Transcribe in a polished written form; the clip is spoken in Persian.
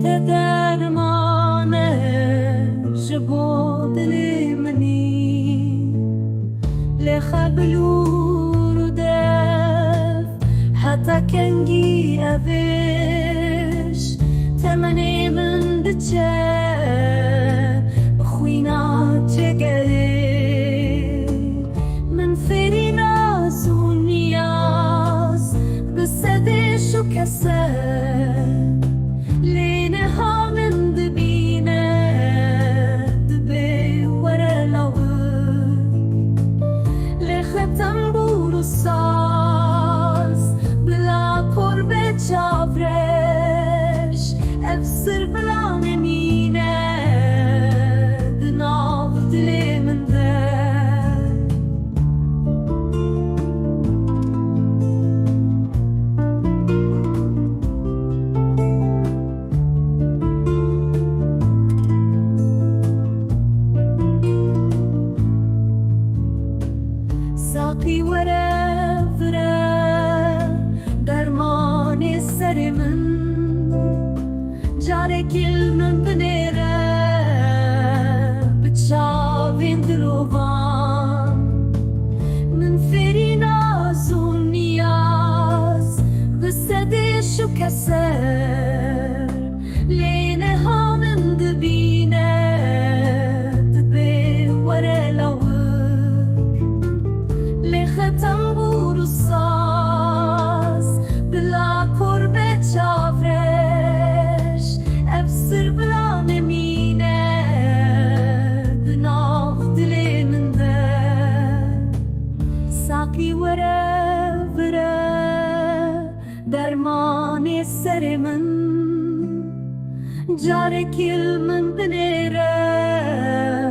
درمانه جبود منی لخبلور دف حتى كنجي أفيش تمني من دجا بخوينا تجري من فرينا زونياس بسدش وكسر لينها من دبينا دبي ورا لوهر لختم بورو ساز بلا قربة جابرش أفسر بلا نمينة دناف دلي من ذا ساقي ورا فرا درمان سر من جاره کل من بنیره بچاوین دروان من فرینا زون نیاز بسدش و کسر لینه ها من دبینه دبی وره لوهر لختم بورو ساز بلا قربة جافرش أفسر بلا نمينة بناف دلي من ذا ساقي ورا ورا درمان سر من جاره کل من بنیره